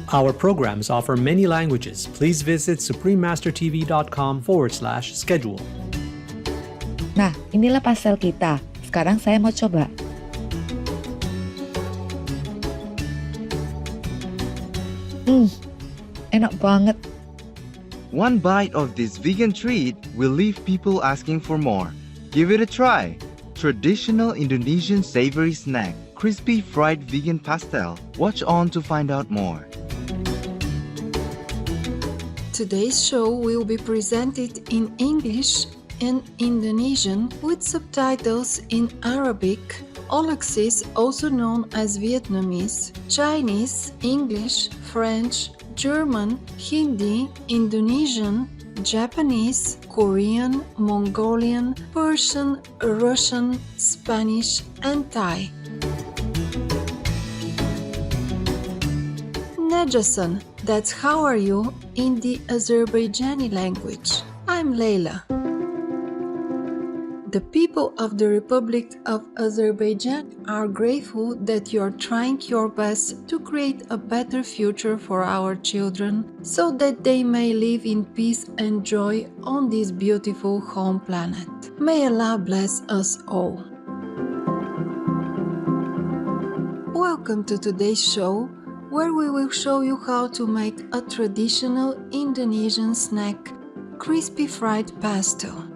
Our programs offer many languages. Please visit suprememastertv.com/schedule. Nah, inilah pastel kita. Sekarang saya mau coba. Enak banget. One bite of this vegan treat will leave people asking for more. Give it a try. Traditional Indonesian savory snack, crispy fried vegan pastel. Watch on to find out more. Today's show will be presented in English and Indonesian with subtitles in Arabic, Aulacese, also known as Vietnamese, Chinese, English, French, German, Hindi, Indonesian, Japanese, Korean, Mongolian, Persian, Russian, Spanish, and Thai. Najasan, that's how are you in the Azerbaijani language. I'm Leila. The people of the Republic of Azerbaijan are grateful that you're trying your best to create a better future for our children so that they may live in peace and joy on this beautiful home planet. May Allah bless us all. Welcome to today's show, where we will show you how to make a traditional Indonesian snack, crispy fried pastel.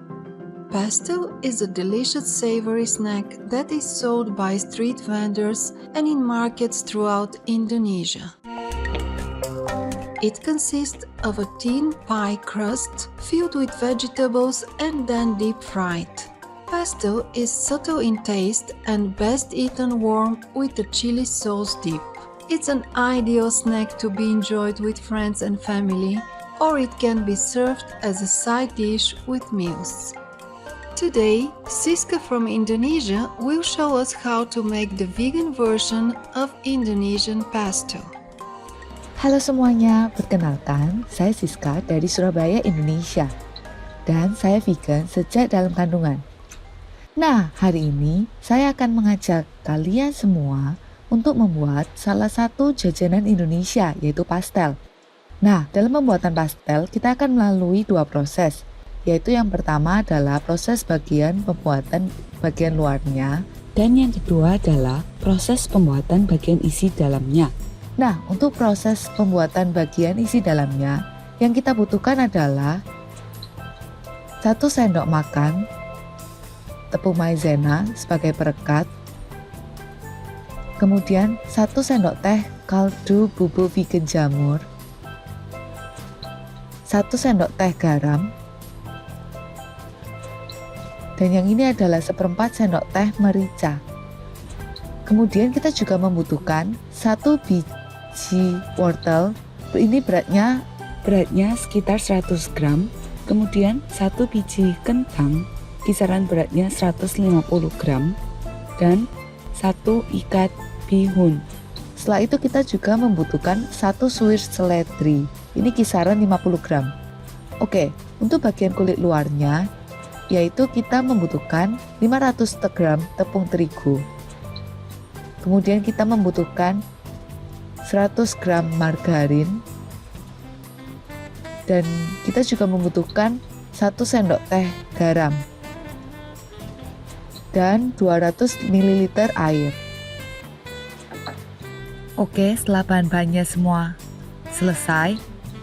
Pastel is a delicious savory snack that is sold by street vendors and in markets throughout Indonesia. It consists of a thin pie crust filled with vegetables and then deep fried. Pastel is subtle in taste and best eaten warm with a chili sauce dip. It's an ideal snack to be enjoyed with friends and family, or it can be served as a side dish with meals. Today, Siska from Indonesia will show us how to make the vegan version of Indonesian pastel. Halo semuanya, perkenalkan, saya Siska dari Surabaya, Indonesia. Dan saya vegan sejak dalam kandungan. Nah, hari ini saya akan mengajak kalian semua untuk membuat salah satu jajanan Indonesia, yaitu pastel. Nah, dalam pembuatan pastel, kita akan melalui dua proses, yaitu yang pertama adalah proses pembuatan bagian luarnya, dan yang kedua adalah proses pembuatan bagian isi dalamnya. Nah, untuk proses pembuatan bagian isi dalamnya, yang kita butuhkan adalah 1 sendok makan tepung maizena sebagai perekat, kemudian 1 sendok teh kaldu bubuk vegan jamur, 1 sendok teh garam, dan yang ini adalah 1/4 sendok teh merica. Kemudian kita juga membutuhkan 1 biji wortel, ini beratnya sekitar 100 gram, kemudian 1 biji kentang, kisaran beratnya 150 gram, dan 1 ikat bihun. Setelah itu kita juga membutuhkan 1 suir seledri, ini kisaran 50 gram. Oke, untuk bagian kulit luarnya, yaitu kita membutuhkan 500 gram tepung terigu. Kemudian kita membutuhkan 100 gram margarin, dan kita juga membutuhkan 1 sendok teh garam dan 200 ml air. Oke, setelah bahan-bahannya semua selesai,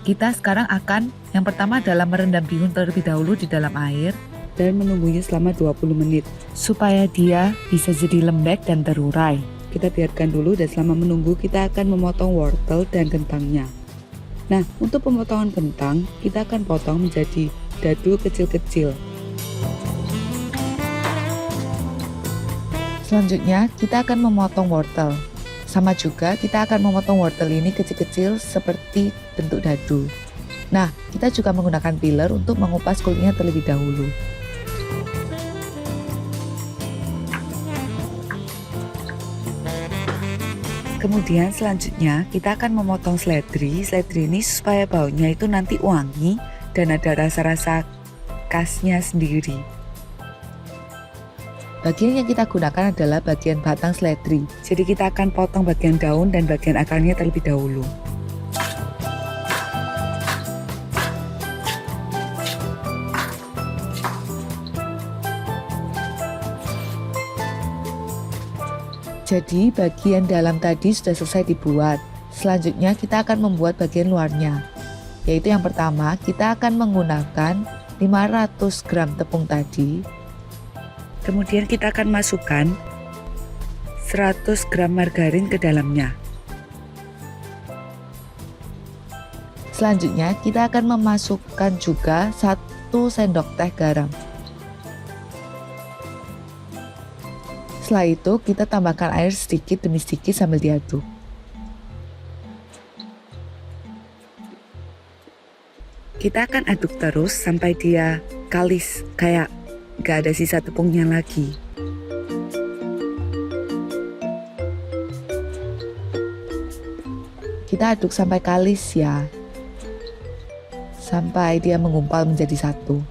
kita sekarang akan yang pertama adalah merendam bihun terlebih dahulu di dalam air dan menunggunya selama 20 menit supaya dia bisa jadi lembek dan terurai. Kita biarkan dulu, dan selama menunggu kita akan memotong wortel dan kentangnya. Nah, untuk pemotongan kentang, kita akan potong menjadi dadu kecil-kecil. Selanjutnya, kita akan memotong wortel. Sama juga, kita akan memotong wortel ini kecil-kecil seperti bentuk dadu. Nah, kita juga menggunakan peeler untuk mengupas kulitnya terlebih dahulu. Kemudian selanjutnya kita akan memotong seledri. Seledri ini supaya baunya itu nanti wangi dan ada rasa-rasa khasnya sendiri. Bagian yang kita gunakan adalah bagian batang seledri. Jadi kita akan potong bagian daun dan bagian akarnya terlebih dahulu. Jadi bagian dalam tadi sudah selesai dibuat. Selanjutnya kita akan membuat bagian luarnya. Yaitu yang pertama, kita akan menggunakan 500 gram tepung tadi. Kemudian kita akan masukkan 100 gram margarin ke dalamnya. Selanjutnya kita akan memasukkan juga 1 sendok teh garam. Setelah itu kita tambahkan air sedikit demi sedikit sambil diaduk. Kita akan aduk terus sampai dia kalis, kayak gak ada sisa tepungnya lagi. Kita aduk sampai kalis ya, sampai dia menggumpal menjadi satu.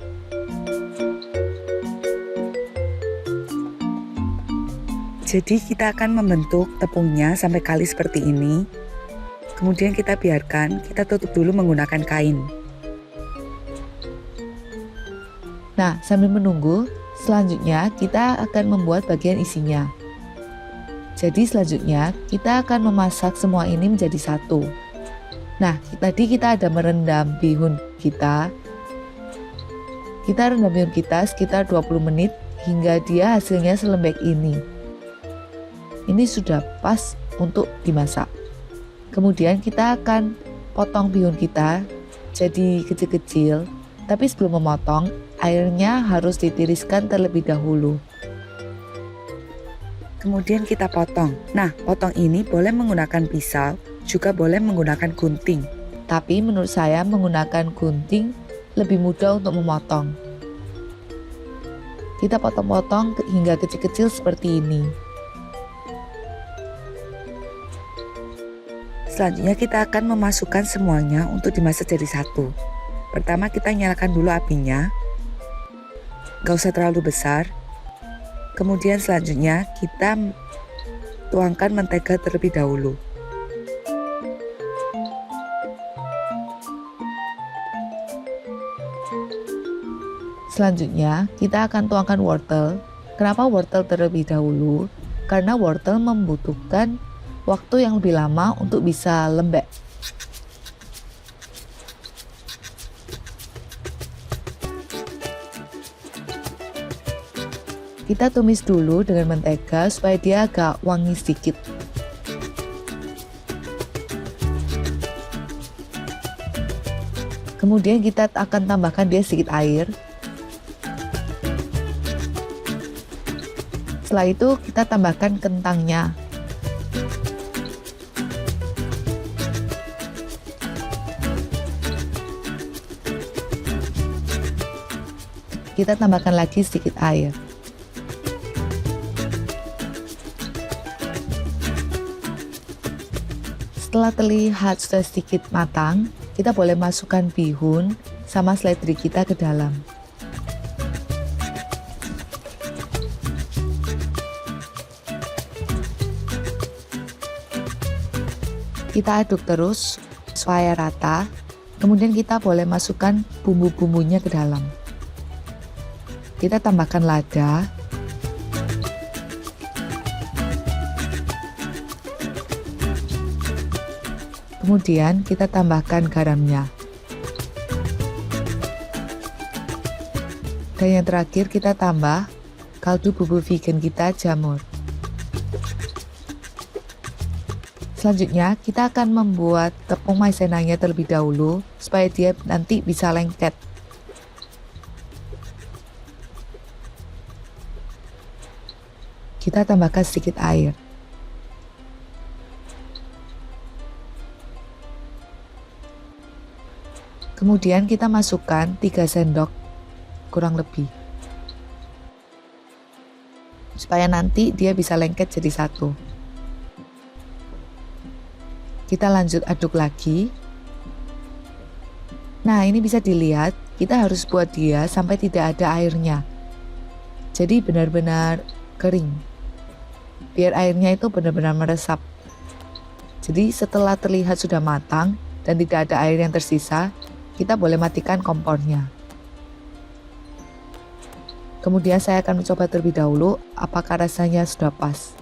Jadi kita akan membentuk tepungnya sampai kalis seperti ini. Kemudian kita biarkan, kita tutup dulu menggunakan kain. Nah, sambil menunggu, selanjutnya kita akan membuat bagian isinya. Jadi selanjutnya kita akan memasak semua ini menjadi satu. Nah, tadi kita ada merendam bihun kita. Kita rendam bihun kita sekitar 20 menit hingga dia hasilnya selembek ini. Ini sudah pas untuk dimasak. Kemudian kita akan potong bihun kita jadi kecil-kecil, tapi sebelum memotong, airnya harus ditiriskan terlebih dahulu. Kemudian kita potong. Nah, potong ini boleh menggunakan pisau, juga boleh menggunakan gunting. Tapi menurut saya menggunakan gunting lebih mudah untuk memotong. Kita potong-potong hingga kecil-kecil seperti ini. Selanjutnya kita akan memasukkan semuanya untuk dimasak jadi satu. Pertama kita nyalakan dulu apinya. Gak usah terlalu besar. Kemudian selanjutnya kita tuangkan mentega terlebih dahulu. Selanjutnya kita akan tuangkan wortel. Kenapa wortel terlebih dahulu? Karena wortel membutuhkan waktu yang lebih lama untuk bisa lembek. Kita tumis dulu dengan mentega supaya dia agak wangi sedikit. Kemudian kita akan tambahkan dia sedikit air. Setelah itu kita tambahkan kentangnya. Kita tambahkan lagi sedikit air. Setelah terlihat sudah sedikit matang, kita boleh masukkan bihun sama seledri kita ke dalam. Kita aduk terus supaya rata. Kemudian kita boleh masukkan bumbu-bumbunya ke dalam. Kita tambahkan lada. Kemudian kita tambahkan garamnya. Dan yang terakhir kita tambah kaldu bubuk vegan kita, jamur. Selanjutnya kita akan membuat tepung maizenanya terlebih dahulu supaya dia nanti bisa lengket. Kita tambahkan sedikit air. Kemudian kita masukkan 3 sendok kurang lebih. Supaya nanti dia bisa lengket jadi satu. Kita lanjut aduk lagi. Nah, ini bisa dilihat, kita harus buat dia sampai tidak ada airnya. Jadi benar-benar kering. Biar airnya itu benar-benar meresap. Jadi setelah terlihat sudah matang dan tidak ada air yang tersisa, kita boleh matikan kompornya. Kemudian saya akan mencoba terlebih dahulu apakah rasanya sudah pas.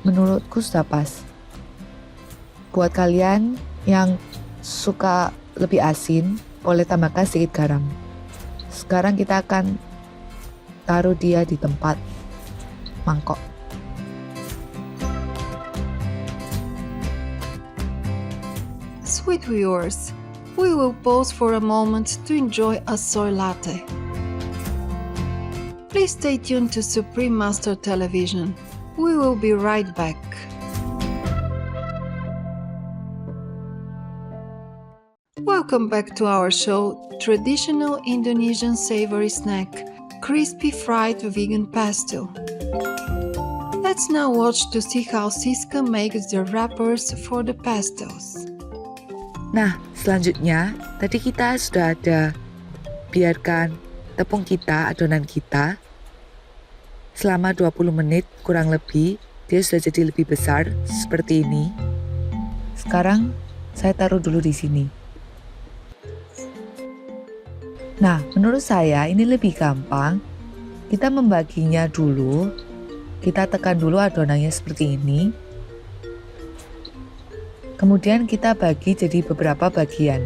Menurutku sudah pas. Buat kalian yang suka lebih asin, boleh tambahkan sedikit garam. Sekarang kita akan taruh dia di tempat mangkok. Sweet viewers, we will pause for a moment to enjoy a soy latte. Please stay tuned to Supreme Master Television. We will be right back. Welcome back to our show, Traditional Indonesian Savory Snack, Crispy Fried Vegan Pastel. Let's now watch to see how Siska makes the wrappers for the pastels. Nah, selanjutnya tadi kita sudah ada biarkan tepung kita, adonan kita selama 20 menit kurang lebih. Dia sudah jadi lebih besar seperti ini. Sekarang saya taruh dulu di sini. Nah, menurut saya ini lebih gampang. Kita membaginya dulu. Kita tekan dulu adonannya seperti ini. Kemudian kita bagi jadi beberapa bagian.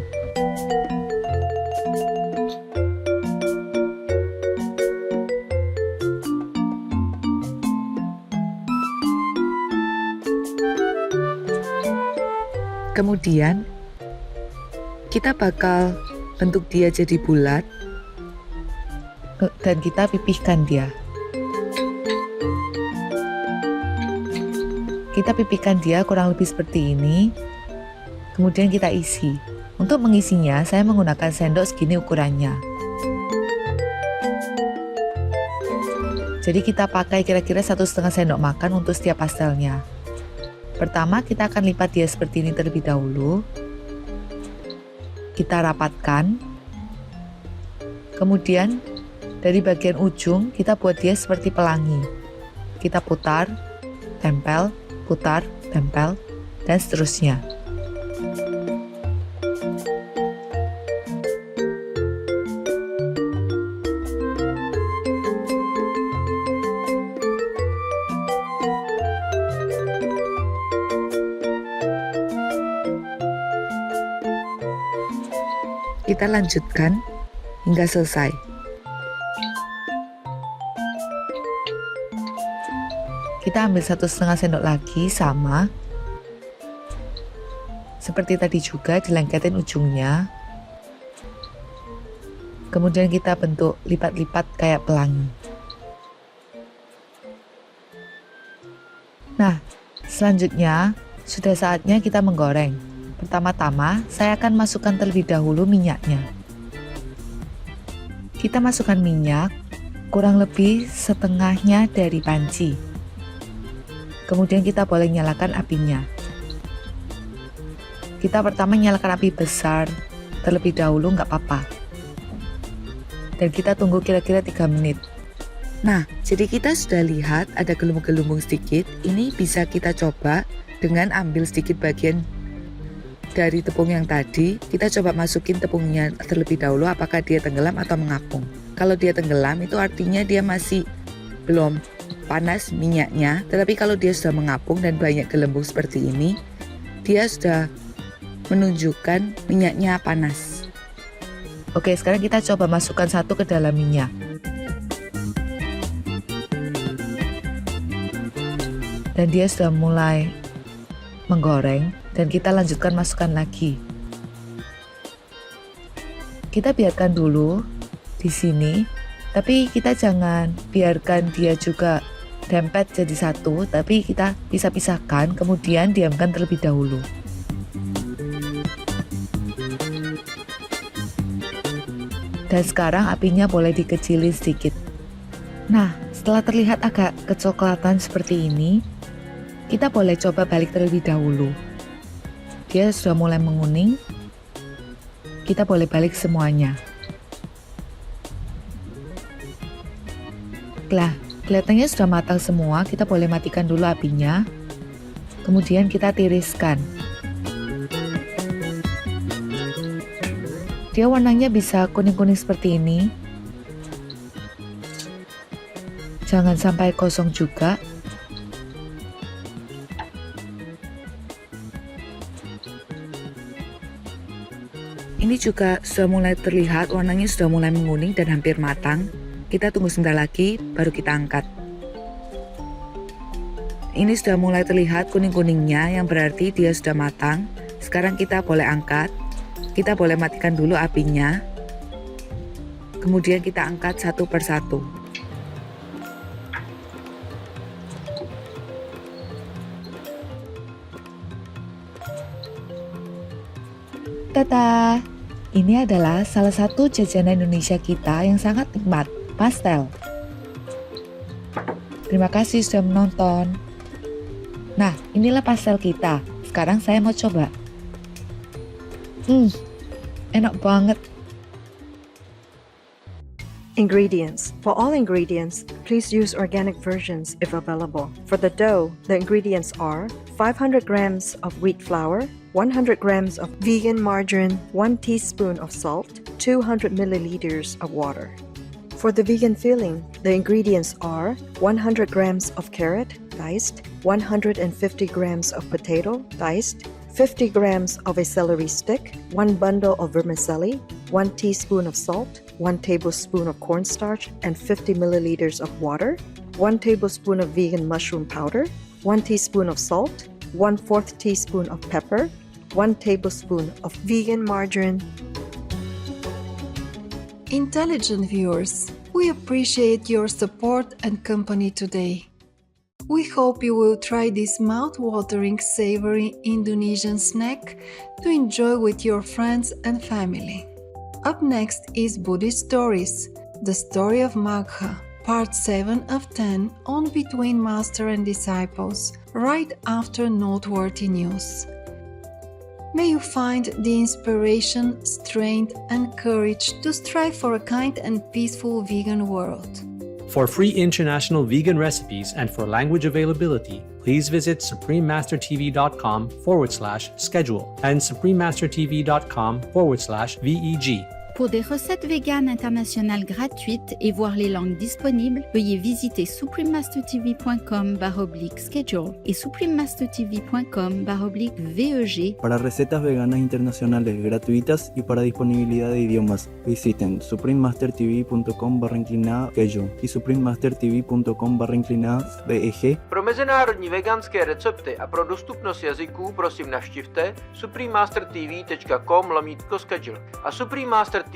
Kemudian kita bakal bentuk dia jadi bulat Dan kita pipihkan dia. Kita pipihkan dia kurang lebih seperti ini. Kemudian kita isi. Untuk mengisinya, saya menggunakan sendok segini ukurannya. Jadi kita pakai kira-kira 1,5 sendok makan untuk setiap pastelnya. Pertama, kita akan lipat dia seperti ini terlebih dahulu. Kita rapatkan. Kemudian, dari bagian ujung, kita buat dia seperti pelangi. Kita putar, tempel, putar, tempel, dan seterusnya. Kita lanjutkan hingga selesai. Kita ambil 1,5 sendok lagi sama. Seperti tadi juga dilengketin ujungnya. Kemudian kita bentuk lipat-lipat kayak pelangi. Nah, selanjutnya sudah saatnya kita menggoreng. Pertama-tama, saya akan masukkan terlebih dahulu minyaknya. Kita masukkan minyak, kurang lebih setengahnya dari panci. Kemudian kita boleh nyalakan apinya. Kita pertama nyalakan api besar, terlebih dahulu nggak apa-apa. Dan kita tunggu kira-kira 3 menit. Nah, jadi kita sudah lihat ada gelembung-gelembung sedikit. Ini bisa kita coba dengan ambil sedikit bagian dari tepung yang tadi. Kita coba masukin tepungnya terlebih dahulu apakah dia tenggelam atau mengapung. Kalau dia tenggelam itu artinya dia masih belum panas minyaknya. Tetapi kalau dia sudah mengapung dan banyak gelembung seperti ini, dia sudah menunjukkan minyaknya panas. Oke, sekarang kita coba masukkan satu ke dalam minyak. Dan dia sudah mulai menggoreng. Dan kita lanjutkan masukkan lagi. Kita biarkan dulu di sini, tapi kita jangan biarkan dia juga dempet jadi satu, tapi kita bisa pisahkan, kemudian diamkan terlebih dahulu. Dan sekarang apinya boleh dikecilin sedikit. Nah, setelah terlihat agak kecoklatan seperti ini, kita boleh coba balik terlebih dahulu. Dia sudah mulai menguning, kita boleh balik semuanya. Nah, kelihatannya sudah matang semua, kita boleh matikan dulu apinya. Kemudian kita tiriskan. Dia warnanya bisa kuning-kuning seperti ini. Jangan sampai kosong juga. Ini juga sudah mulai terlihat warnanya sudah mulai menguning dan hampir matang. Kita tunggu sebentar lagi, baru kita angkat. Ini sudah mulai terlihat kuning-kuningnya, yang berarti dia sudah matang. Sekarang kita boleh angkat. Kita boleh matikan dulu apinya. Kemudian kita angkat satu persatu. Tata! Ini adalah salah satu jajanan Indonesia kita yang sangat nikmat, pastel. Terima kasih sudah menonton. Nah, inilah pastel kita. Sekarang saya mau coba. Enak banget. Ingredients. For all ingredients, please use organic versions if available. For the dough, the ingredients are 500 grams of wheat flour, 100 grams of vegan margarine, 1 teaspoon of salt, 200 milliliters of water. For the vegan filling, the ingredients are 100 grams of carrot, diced, 150 grams of potato, diced, 50 grams of a celery stick, 1 bundle of vermicelli, 1 teaspoon of salt, 1 tablespoon of cornstarch, and 50 milliliters of water, 1 tablespoon of vegan mushroom powder, 1 teaspoon of salt, 1/4 teaspoon of pepper, 1 tablespoon of vegan margarine. Intelligent viewers, we appreciate your support and company today. We hope you will try this mouth-watering savory Indonesian snack to enjoy with your friends and family. Up next is Buddhist Stories, the story of Magha, part 7 of 10 on Between Master and Disciples, right after noteworthy news. May you find the inspiration, strength, and courage to strive for a kind and peaceful vegan world. For free international vegan recipes and for language availability, please visit suprememastertv.com/schedule and suprememastertv.com/VEG. Pour des recettes véganes internationales gratuites et voir les langues disponibles, veuillez visiter suprememastertv.com/schedule et suprememastertv.com/VEG. Para recetas veganas internacionales gratuitas y para disponibilidad de idiomas, visiten suprememastertv.com/schedule y suprememastertv.com/VEG. Pro mezinárodní veganské recepty a pro dostupnost jazyků prosím navštivte suprememastertv.com/schedule a suprememastertv.com/VEG.